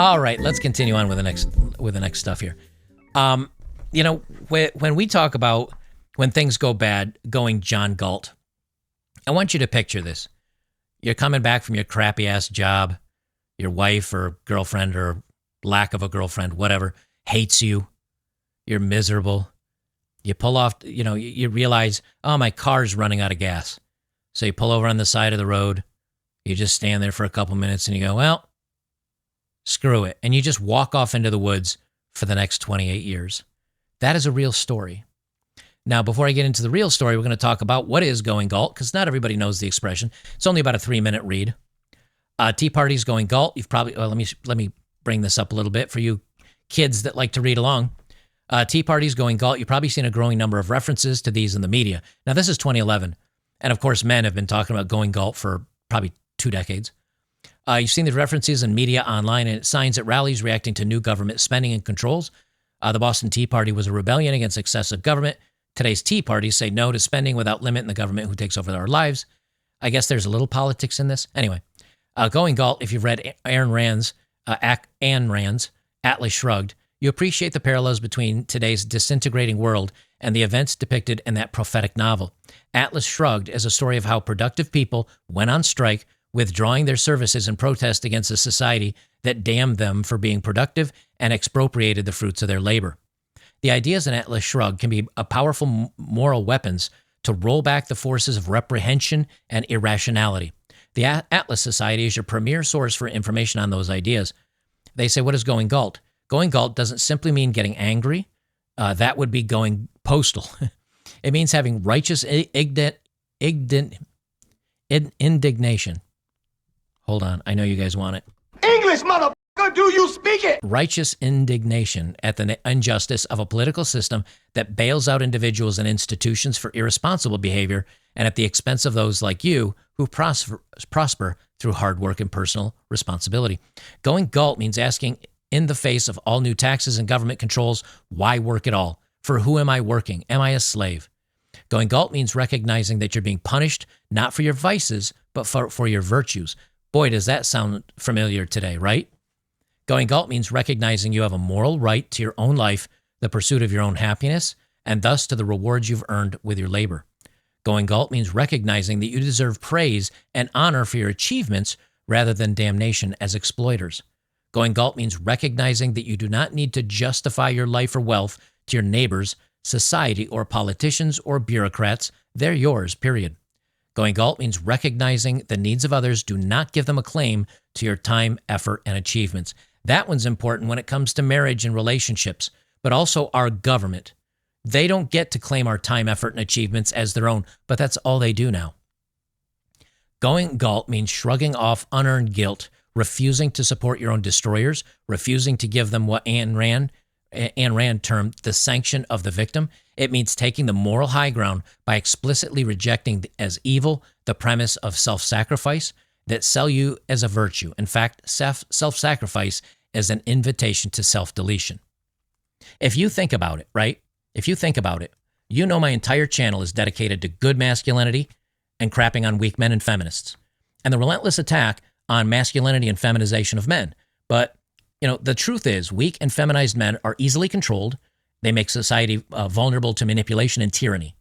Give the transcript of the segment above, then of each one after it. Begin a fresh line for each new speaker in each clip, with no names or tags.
All right, let's continue on with the next stuff here. When we talk about when things go bad, going John Galt, I want you to picture this. You're coming back from your crappy ass job. Your wife or girlfriend or lack of a girlfriend, whatever, hates you. You're miserable. You pull off, you realize, oh, my car's running out of gas. So you pull over on the side of the road. You just stand there for a couple minutes and you go, well, screw it. And you just walk off into the woods for the next 28 years. That is a real story. Now, before I get into the real story, we're going to talk about what is going Galt, because not everybody knows the expression. It's only about a 3-minute read. Tea Party's going Galt. You've probably, let me bring this up a little bit for you kids that like to read along. Tea Party's going Galt. You've probably seen a growing number of references to these in the media. Now, this is 2011. And of course, men have been talking about going Galt for probably 2 decades. You've seen the references in media, online, and signs at rallies reacting to new government spending and controls. The Boston Tea Party was a rebellion against excessive government. Today's Tea Parties say no to spending without limit in the government who takes over our lives. I guess there's a little politics in this. Anyway, going Galt, if you've read Ayn Rand's Atlas Shrugged, you appreciate the parallels between today's disintegrating world and the events depicted in that prophetic novel. Atlas Shrugged is a story of how productive people went on strike, withdrawing their services in protest against a society that damned them for being productive and expropriated the fruits of their labor. The ideas in Atlas Shrugged can be a powerful moral weapons to roll back the forces of reprehension and irrationality. The Atlas Society is your premier source for information on those ideas. They say, what is going Galt? Going Galt doesn't simply mean getting angry. That would be going postal. It means having righteous indignation. Hold on. I know you guys want it.
English, motherfucker, do you speak it?
Righteous indignation at the injustice of a political system that bails out individuals and institutions for irresponsible behavior and at the expense of those like you who prosper through hard work and personal responsibility. Going Galt means asking, in the face of all new taxes and government controls, why work at all? For who am I working? Am I a slave? Going Galt means recognizing that you're being punished not for your vices, but for your virtues. Boy, does that sound familiar today, right? Going Galt means recognizing you have a moral right to your own life, the pursuit of your own happiness, and thus to the rewards you've earned with your labor. Going Galt means recognizing that you deserve praise and honor for your achievements rather than damnation as exploiters. Going Galt means recognizing that you do not need to justify your life or wealth to your neighbors, society, or politicians or bureaucrats. They're yours, period. Going Galt means recognizing the needs of others do not give them a claim to your time, effort, and achievements. That one's important when it comes to marriage and relationships, but also our government. They don't get to claim our time, effort, and achievements as their own, but that's all they do now. Going Galt means shrugging off unearned guilt, refusing to support your own destroyers, refusing to give them what Ayn Rand termed the sanction of the victim. It means taking the moral high ground by explicitly rejecting as evil the premise of self-sacrifice that sell you as a virtue. In fact, self-sacrifice is an invitation to self-deletion. If you think about it, right? If you think about it, you know my entire channel is dedicated to good masculinity and crapping on weak men and feminists, and the relentless attack on masculinity and feminization of men. But, the truth is weak and feminized men are easily controlled. They make society vulnerable to manipulation and tyranny.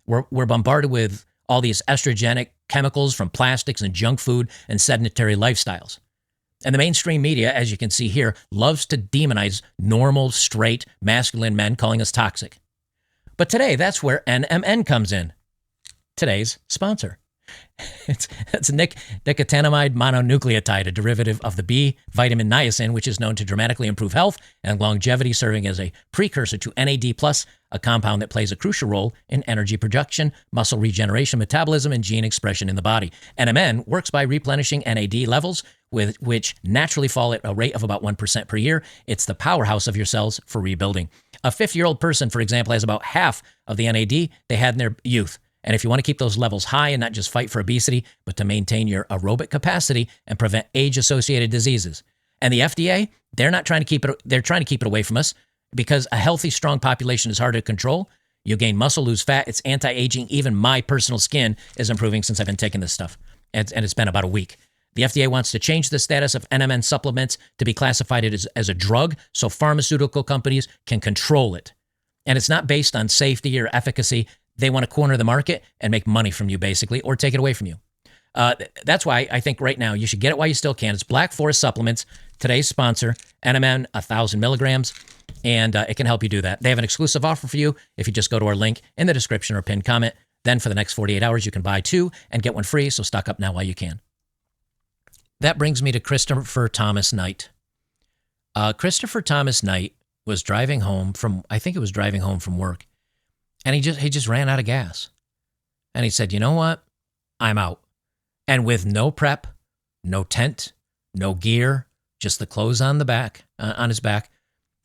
We're bombarded with all these estrogenic chemicals from plastics and junk food and sedentary lifestyles. And the mainstream media, as you can see here, loves to demonize normal, straight, masculine men, calling us toxic. But today, that's where NMN comes in. Today's sponsor. It's nicotinamide mononucleotide, a derivative of the B vitamin niacin, which is known to dramatically improve health and longevity, serving as a precursor to NAD+, a compound that plays a crucial role in energy production, muscle regeneration, metabolism, and gene expression in the body. NMN works by replenishing NAD levels, which naturally fall at a rate of about 1% per year. It's the powerhouse of your cells for rebuilding. A 50-year-old person, for example, has about half of the NAD they had in their youth. And if you want to keep those levels high and not just fight for obesity, but to maintain your aerobic capacity and prevent age-associated diseases. And the FDA, they're trying to keep it away from us because a healthy, strong population is hard to control. You gain muscle, lose fat. It's anti-aging. Even my personal skin is improving since I've been taking this stuff. And it's been about a week. The FDA wants to change the status of NMN supplements to be classified as a drug so pharmaceutical companies can control it. And it's not based on safety or efficacy. They want to corner the market and make money from you, basically, or take it away from you. That's why I think right now you should get it while you still can. It's Black Forest Supplements, today's sponsor, NMN, 1,000 milligrams, and it can help you do that. They have an exclusive offer for you if you just go to our link in the description or pinned comment. Then for the next 48 hours, you can buy 2 and get one free, so stock up now while you can. That brings me to Christopher Thomas Knight. Christopher Thomas Knight was driving home from work, and he just ran out of gas. And he said, you know what? I'm out. And with no prep, no tent, no gear, just the clothes on his back,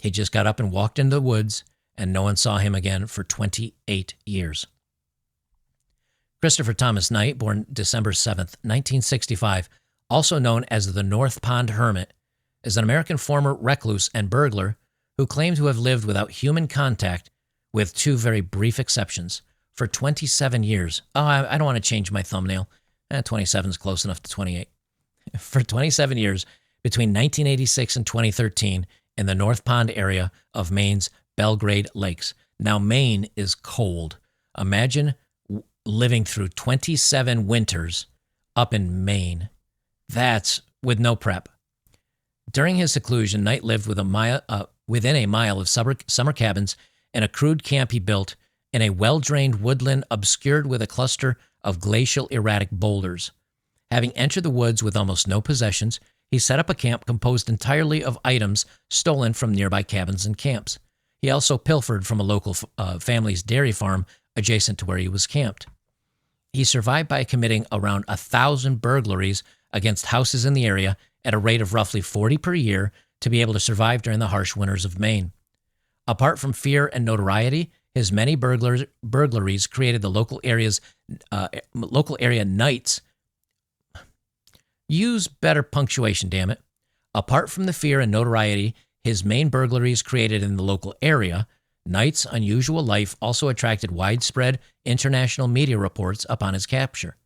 he just got up and walked into the woods, and no one saw him again for 28 years. Christopher Thomas Knight, born December 7th, 1965, also known as the North Pond Hermit, is an American former recluse and burglar who claimed to have lived without human contact, with 2 very brief exceptions, for 27 years. Oh, I don't want to change my thumbnail. 27 is close enough to 28. For 27 years, between 1986 and 2013, in the North Pond area of Maine's Belgrade Lakes. Now, Maine is cold. Imagine living through 27 winters up in Maine. That's with no prep. During his seclusion, Knight lived within a mile of summer cabins in a crude camp he built in a well-drained woodland obscured with a cluster of glacial erratic boulders. Having entered the woods with almost no possessions, he set up a camp composed entirely of items stolen from nearby cabins and camps. He also pilfered from a local family's dairy farm adjacent to where he was camped. He survived by committing around 1,000 burglaries against houses in the area at a rate of roughly 40 per year to be able to survive during the harsh winters of Maine. Apart from fear and notoriety, his many burglaries created the local area Knights. Use better punctuation, damn it. Apart from the fear and notoriety his main burglaries created in the local area, Knight's unusual life also attracted widespread international media reports upon his capture.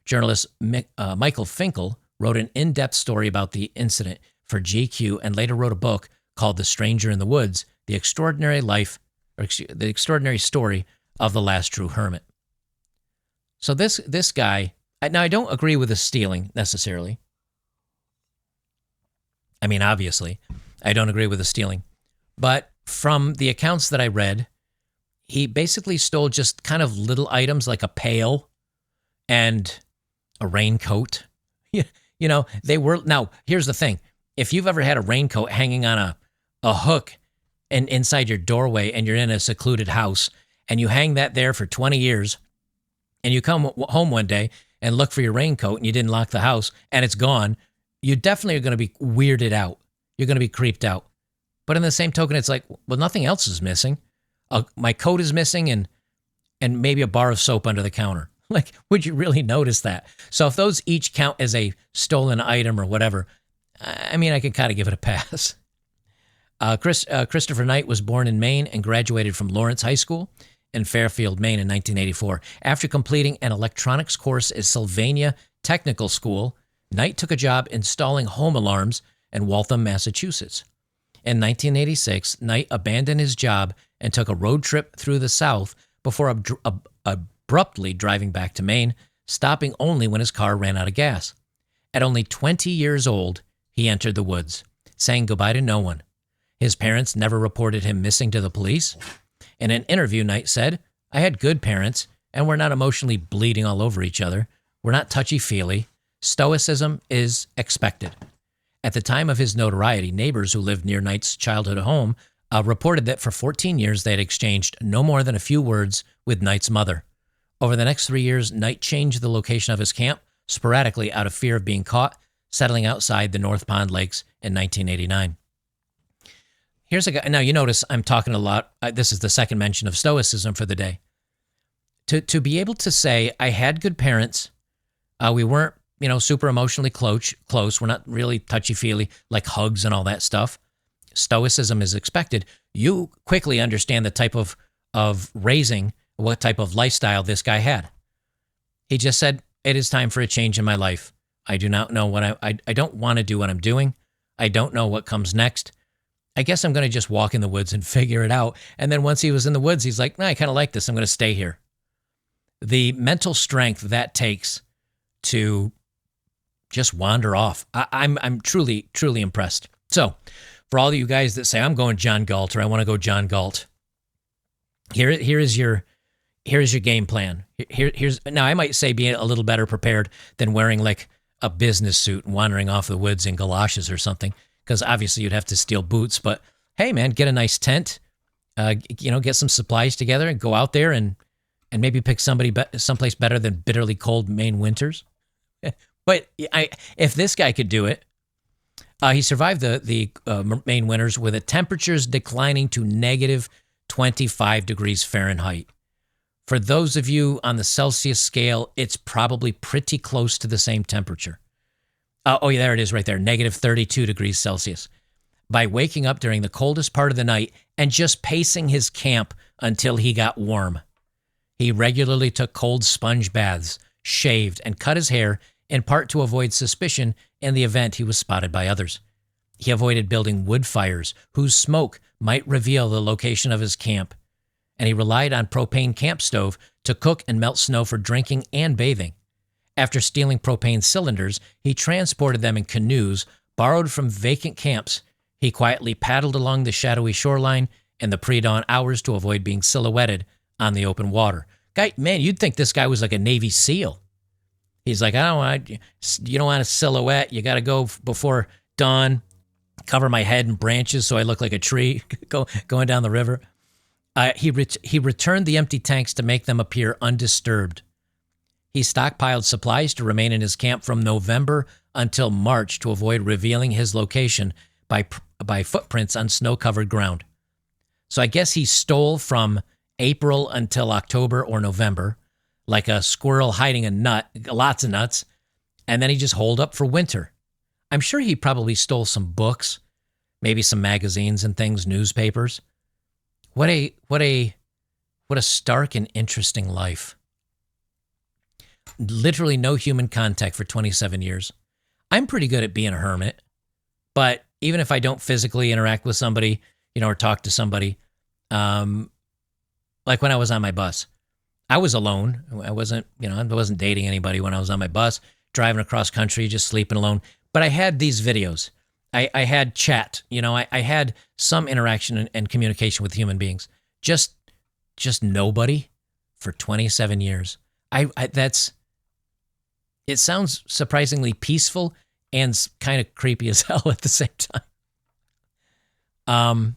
Journalist Michael Finkel wrote an in-depth story about the incident for GQ and later wrote a book called The Stranger in the Woods, the extraordinary story of the last true hermit. So this guy, now I don't agree with the stealing necessarily. I mean, obviously, I don't agree with the stealing. But from the accounts that I read, he basically stole just kind of little items like a pail and a raincoat. You know, they were, now here's the thing. If you've ever had a raincoat hanging on a hook and inside your doorway and you're in a secluded house and you hang that there for 20 years and you come home one day and look for your raincoat and you didn't lock the house and it's gone, you definitely are going to be weirded out. You're going to be creeped out. But in the same token, it's like, well, nothing else is missing. My coat is missing and maybe a bar of soap under the counter. Like, would you really notice that? So if those each count as a stolen item or whatever, I mean, I can kind of give it a pass. Christopher Knight was born in Maine and graduated from Lawrence High School in Fairfield, Maine in 1984. After completing an electronics course at Sylvania Technical School, Knight took a job installing home alarms in Waltham, Massachusetts. In 1986, Knight abandoned his job and took a road trip through the South before abruptly driving back to Maine, stopping only when his car ran out of gas. At only 20 years old, he entered the woods, saying goodbye to no one. His parents never reported him missing to the police. In an interview, Knight said, "I had good parents, and we're not emotionally bleeding all over each other. We're not touchy-feely. Stoicism is expected." At the time of his notoriety, neighbors who lived near Knight's childhood home reported that for 14 years they had exchanged no more than a few words with Knight's mother. Over the next 3 years, Knight changed the location of his camp sporadically out of fear of being caught, settling outside the North Pond Lakes in 1989. Here's a guy. Now, you notice I'm talking a lot. This is the second mention of Stoicism for the day. To be able to say, I had good parents, we weren't, super emotionally close. We're not really touchy-feely, like hugs and all that stuff. Stoicism is expected. You quickly understand the type of raising, what type of lifestyle this guy had. He just said, it is time for a change in my life. I do not know what I don't want to do what I'm doing. I don't know what comes next. I guess I'm going to just walk in the woods and figure it out. And then once he was in the woods, he's like, nah, I kind of like this. I'm going to stay here. The mental strength that takes to just wander off. I'm truly, truly impressed. So for all of you guys that say, I'm going John Galt, or I want to go John Galt, here's your game plan. Now I might say being a little better prepared than wearing like a business suit and wandering off the woods in galoshes or something, because obviously you'd have to steal boots. But hey, man, get a nice tent, get some supplies together and go out there and maybe pick someplace better than bitterly cold Maine winters. But if this guy could do it, he survived the Maine winters with the temperatures declining to negative 25 degrees Fahrenheit. For those of you on the Celsius scale, it's probably pretty close to the same temperature. Oh, yeah, there it is right there, negative 32 degrees Celsius. By waking up during the coldest part of the night and just pacing his camp until he got warm. He regularly took cold sponge baths, shaved, and cut his hair, in part to avoid suspicion in the event he was spotted by others. He avoided building wood fires whose smoke might reveal the location of his camp, and he relied on propane camp stove to cook and melt snow for drinking and bathing. After stealing propane cylinders, he transported them in canoes borrowed from vacant camps. He quietly paddled along the shadowy shoreline in the pre-dawn hours to avoid being silhouetted on the open water. Guy, man, you'd think this guy was like a Navy SEAL. He's like, you don't want a silhouette. You got to go before dawn, cover my head in branches so I look like a tree going down the river. He returned the empty tanks to make them appear undisturbed. He stockpiled supplies to remain in his camp from November until March to avoid revealing his location by footprints on snow-covered ground. So I guess he stole from April until October or November, like a squirrel hiding a nut, lots of nuts, and then he just holed up for winter. I'm sure he probably stole some books, maybe some magazines and things, newspapers. What a stark and interesting life. Literally no human contact for 27 years. I'm pretty good at being a hermit, but even if I don't physically interact with somebody, or talk to somebody, like when I was on my bus, I was alone. I wasn't dating anybody when I was on my bus, driving across country, just sleeping alone. But I had these videos. I had chat. I had some interaction and communication with human beings. Just nobody for 27 years. It sounds surprisingly peaceful and kind of creepy as hell at the same time.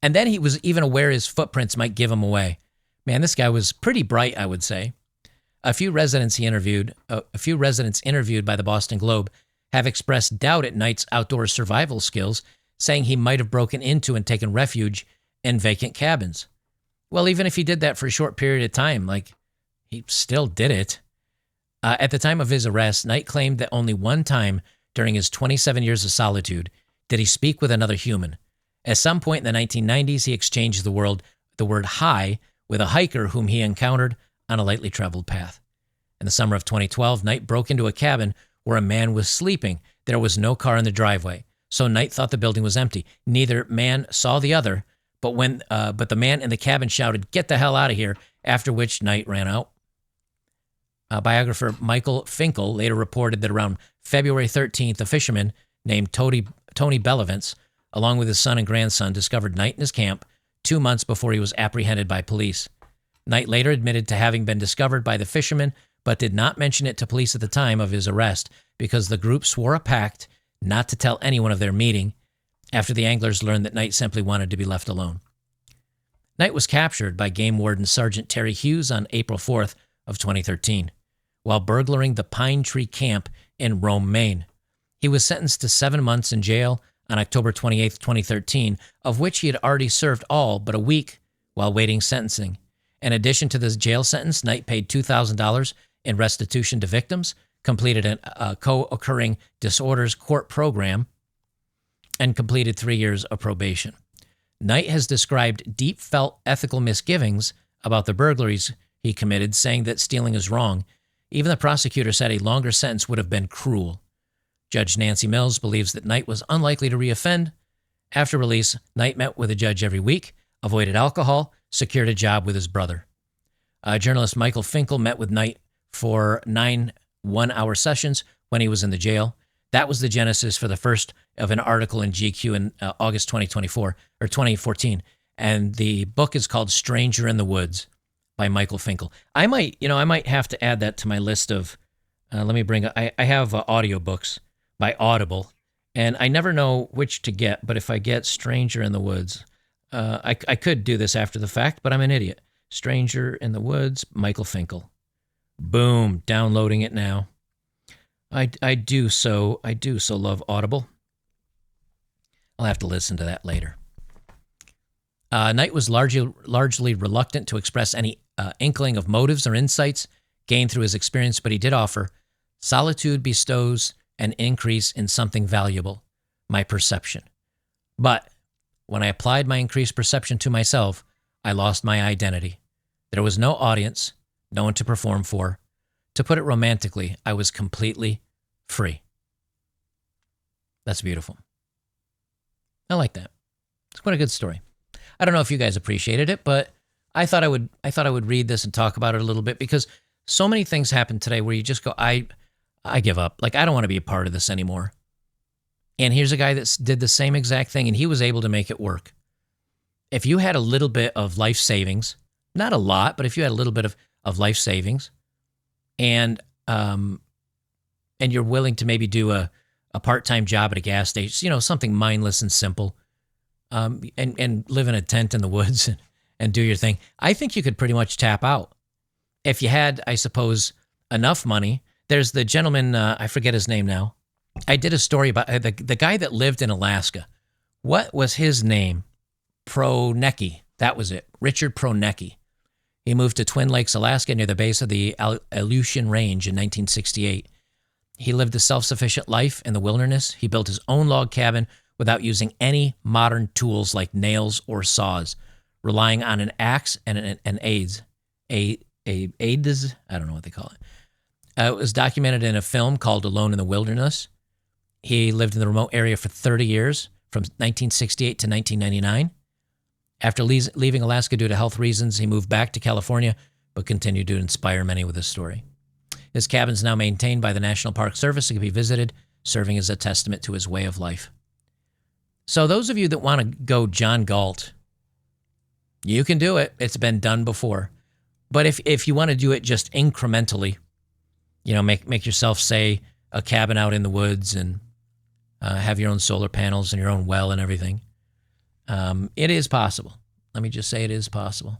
And then he was even aware his footprints might give him away. Man, this guy was pretty bright, I would say. A few residents interviewed by the Boston Globe have expressed doubt at Knight's outdoor survival skills, saying he might have broken into and taken refuge in vacant cabins. Well, even if he did that for a short period of time, he still did it. At the time of his arrest, Knight claimed that only one time during his 27 years of solitude did he speak with another human. At some point in the 1990s, he exchanged the word hi with a hiker whom he encountered on a lightly traveled path. In the summer of 2012, Knight broke into a cabin where a man was sleeping. There was no car in the driveway, so Knight thought the building was empty. Neither man saw the other, but the man in the cabin shouted, "Get the hell out of here," after which Knight ran out. Biographer Michael Finkel later reported that around February 13th, a fisherman named Tony Bellavance, along with his son and grandson, discovered Knight in his camp 2 months before he was apprehended by police. Knight later admitted to having been discovered by the fisherman, but did not mention it to police at the time of his arrest because the group swore a pact not to tell anyone of their meeting after the anglers learned that Knight simply wanted to be left alone. Knight was captured by Game Warden Sergeant Terry Hughes on April 4th of 2013 while burglaring the Pine Tree Camp in Rome, Maine. He was sentenced to 7 months in jail on October 28th, 2013, of which he had already served all but a week while waiting sentencing. In addition to this jail sentence, Knight paid $2,000 in restitution to victims, completed a co-occurring disorders court program, and completed 3 years of probation. Knight has described deep-felt ethical misgivings about the burglaries he committed, saying that stealing is wrong. Even the prosecutor said a longer sentence would have been cruel. Judge Nancy Mills believes that Knight was unlikely to reoffend. After release, Knight met with a judge every week, avoided alcohol, secured a job with his brother. Journalist Michael Finkel met with Knight for 9 one-hour sessions when he was in the jail. That was the genesis for the first of an article in GQ in August 2014. And the book is called Stranger in the Woods by Michael Finkel. I might have to add that to my list of, let me bring, I have audiobooks by Audible, and I never know which to get, but if I get Stranger in the Woods, I could do this after the fact, but I'm an idiot. Stranger in the Woods, Michael Finkel. Boom, downloading it now. I do so love Audible. I'll have to listen to that later. Knight was largely reluctant to express any inkling of motives or insights gained through his experience, but he did offer, solitude bestows an increase in something valuable, my perception. But when I applied my increased perception to myself, I lost my identity. There was no audience, no one to perform for. To put it romantically, I was completely free. That's beautiful. I like that. It's quite a good story. I don't know if you guys appreciated it, but I thought I would read this and talk about it a little bit, because so many things happen today where you just go, I give up. Like, I don't want to be a part of this anymore. And here's a guy that did the same exact thing, and he was able to make it work. If you had a little bit of life savings, not a lot, but if you had a little bit of life savings, and you're willing to maybe do a part-time job at a gas station, something mindless and simple, and live in a tent in the woods and do your thing, I think you could pretty much tap out. If you had, I suppose, enough money. There's the gentleman, I forget his name now. I did a story about the guy that lived in Alaska. What was his name? Pronecki. That was it. Richard Pronecki. He moved to Twin Lakes, Alaska, near the base of the Aleutian Range in 1968. He lived a self-sufficient life in the wilderness. He built his own log cabin without using any modern tools like nails or saws, relying on an axe and an adze. I don't know what they call it. It was documented in a film called Alone in the Wilderness. He lived in the remote area for 30 years, from 1968 to 1999. After leaving Alaska due to health reasons, he moved back to California, but continued to inspire many with his story. His cabin is now maintained by the National Park Service and can be visited, serving as a testament to his way of life. So those of you that want to go John Galt, you can do it. It's been done before. But if you want to do it just incrementally, make yourself, say, a cabin out in the woods and have your own solar panels and your own well and everything, it is possible. Let me just say it is possible.